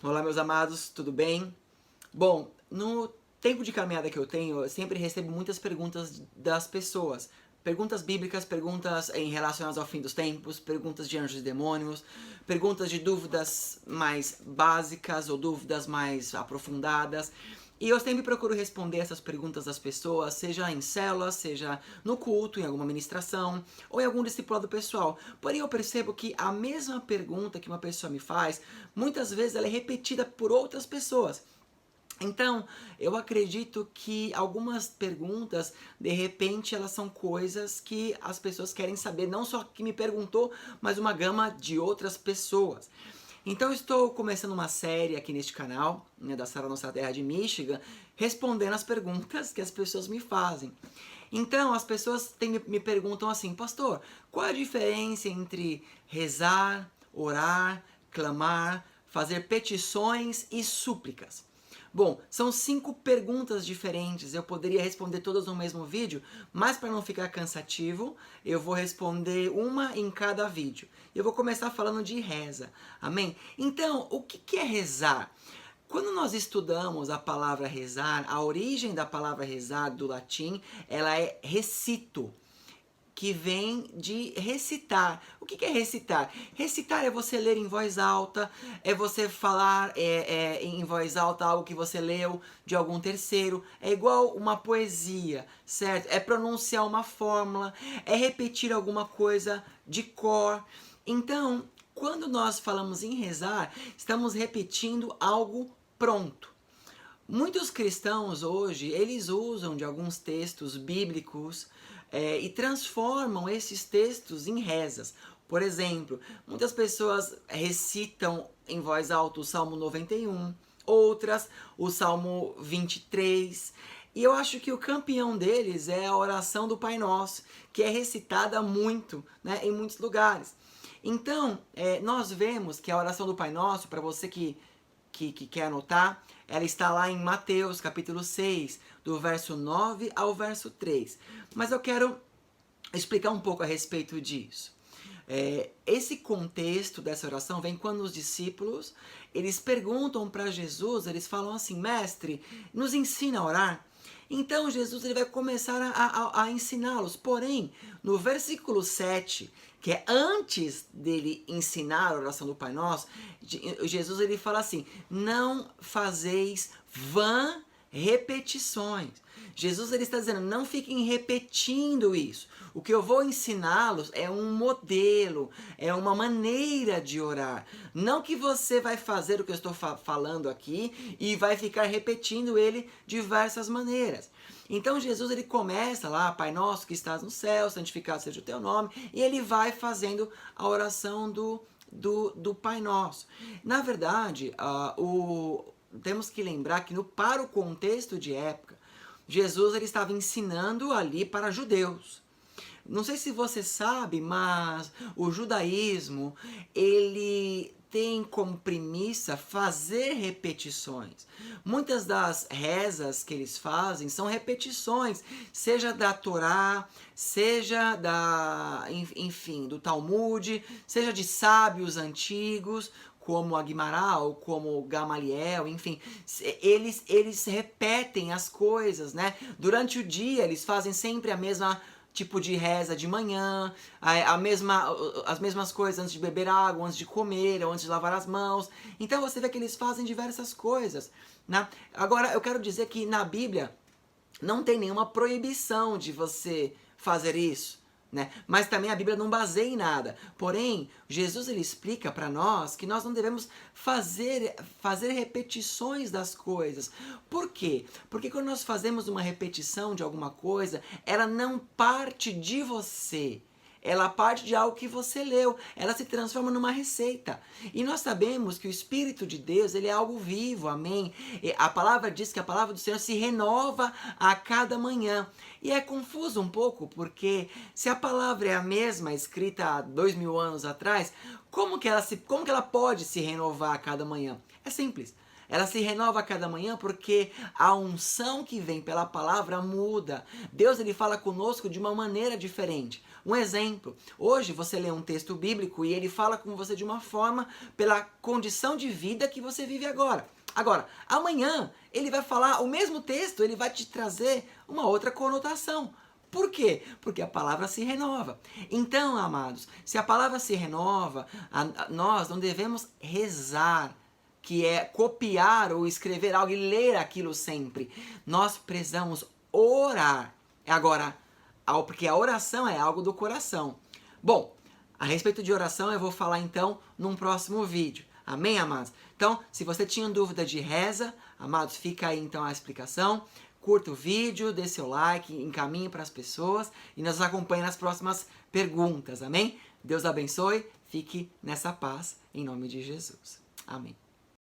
Olá, meus amados, tudo bem? Bom, no tempo de caminhada que eu tenho, eu sempre recebo muitas perguntas das pessoas. Perguntas bíblicas, perguntas em relacionadas ao fim dos tempos, perguntas de anjos e demônios, perguntas de dúvidas mais básicas ou dúvidas mais aprofundadas. E eu sempre procuro responder essas perguntas das pessoas, seja em célula, seja no culto, em alguma ministração ou em algum discipulado pessoal. Porém, eu percebo que a mesma pergunta que uma pessoa me faz, muitas vezes ela é repetida por outras pessoas. Então, eu acredito que algumas perguntas, de repente, elas são coisas que as pessoas querem saber, não só que me perguntou, mas uma gama de outras pessoas. Então, eu estou começando uma série aqui neste canal, né, da Sara Nossa Terra de Michigan, respondendo as perguntas que as pessoas me fazem. Então, as pessoas me perguntam assim, pastor, qual a diferença entre rezar, orar, clamar, fazer petições e súplicas? Bom, são 5 perguntas diferentes, eu poderia responder todas no mesmo vídeo, mas para não ficar cansativo, eu vou responder uma em cada vídeo. Eu vou começar falando de reza, amém? Então, o que é rezar? Quando nós estudamos a palavra rezar, a origem da palavra rezar do latim, ela é recito, que vem de recitar. O que é recitar? Recitar é você ler em voz alta, é você falar em voz alta algo que você leu de algum terceiro. É igual uma poesia, certo? É pronunciar uma fórmula, é repetir alguma coisa de cor. Então, quando nós falamos em rezar, estamos repetindo algo pronto. Muitos cristãos hoje, eles usam de alguns textos bíblicos e transformam esses textos em rezas. Por exemplo, muitas pessoas recitam em voz alta o Salmo 91, outras o Salmo 23. E eu acho que o campeão deles é a oração do Pai Nosso, que é recitada muito, né, em muitos lugares. Então, nós vemos que a oração do Pai Nosso, para você que quer anotar, ela está lá em Mateus capítulo 6, do verso 9 ao verso 3. Mas eu quero explicar um pouco a respeito disso. Esse contexto dessa oração vem quando os discípulos, eles perguntam para Jesus, eles falam assim, mestre, nos ensina a orar. Então Jesus ele vai começar a ensiná-los, porém, no versículo 7, que é antes dele ensinar a oração do Pai Nosso, Jesus ele fala assim, não fazeis vã repetições. Jesus ele está dizendo, não fiquem repetindo isso. O que eu vou ensiná-los é um modelo, é uma maneira de orar. Não que você vai fazer o que eu estou falando aqui e vai ficar repetindo ele de diversas maneiras. Então Jesus ele começa lá, Pai Nosso que estás no céu, santificado seja o teu nome, e ele vai fazendo a oração do Pai Nosso. Na verdade, temos que lembrar que para o contexto de época, Jesus ele estava ensinando ali para judeus. Não sei se você sabe, mas o judaísmo, ele tem como premissa fazer repetições. Muitas das rezas que eles fazem são repetições, seja da Torá, seja enfim, do Talmud, seja de sábios antigos, como Agmará, como Gamaliel, enfim, eles repetem as coisas, né? Durante o dia eles fazem sempre a mesma tipo de reza de manhã, as mesmas coisas antes de beber água, antes de comer, ou antes de lavar as mãos. Então você vê que eles fazem diversas coisas, né? Agora eu quero dizer que na Bíblia não tem nenhuma proibição de você fazer isso, né? Mas também a Bíblia não baseia em nada. Porém, Jesus ele explica para nós que nós não devemos fazer repetições das coisas. Por quê? Porque quando nós fazemos uma repetição de alguma coisa, ela não parte de você. Ela parte de algo que você leu, ela se transforma numa receita. E nós sabemos que o Espírito de Deus, ele é algo vivo, amém? E a palavra diz que a palavra do Senhor se renova a cada manhã. E é confuso um pouco, porque se a palavra é a mesma, escrita há 2000 anos atrás, como que ela pode se renovar a cada manhã? É simples. Ela se renova a cada manhã porque a unção que vem pela palavra muda. Deus ele fala conosco de uma maneira diferente. Um exemplo, hoje você lê um texto bíblico e ele fala com você de uma forma pela condição de vida que você vive agora. Agora, amanhã ele vai falar o mesmo texto, ele vai te trazer uma outra conotação. Por quê? Porque a palavra se renova. Então, amados, se a palavra se renova, nós não devemos rezar, que é copiar ou escrever algo e ler aquilo sempre. Nós precisamos orar. Agora, porque a oração é algo do coração. Bom, a respeito de oração eu vou falar então num próximo vídeo. Amém, amados? Então, se você tinha dúvida de reza, amados, fica aí então a explicação. Curta o vídeo, dê seu like, encaminhe para as pessoas e nos acompanhe nas próximas perguntas. Amém? Deus abençoe, fique nessa paz em nome de Jesus. Amém.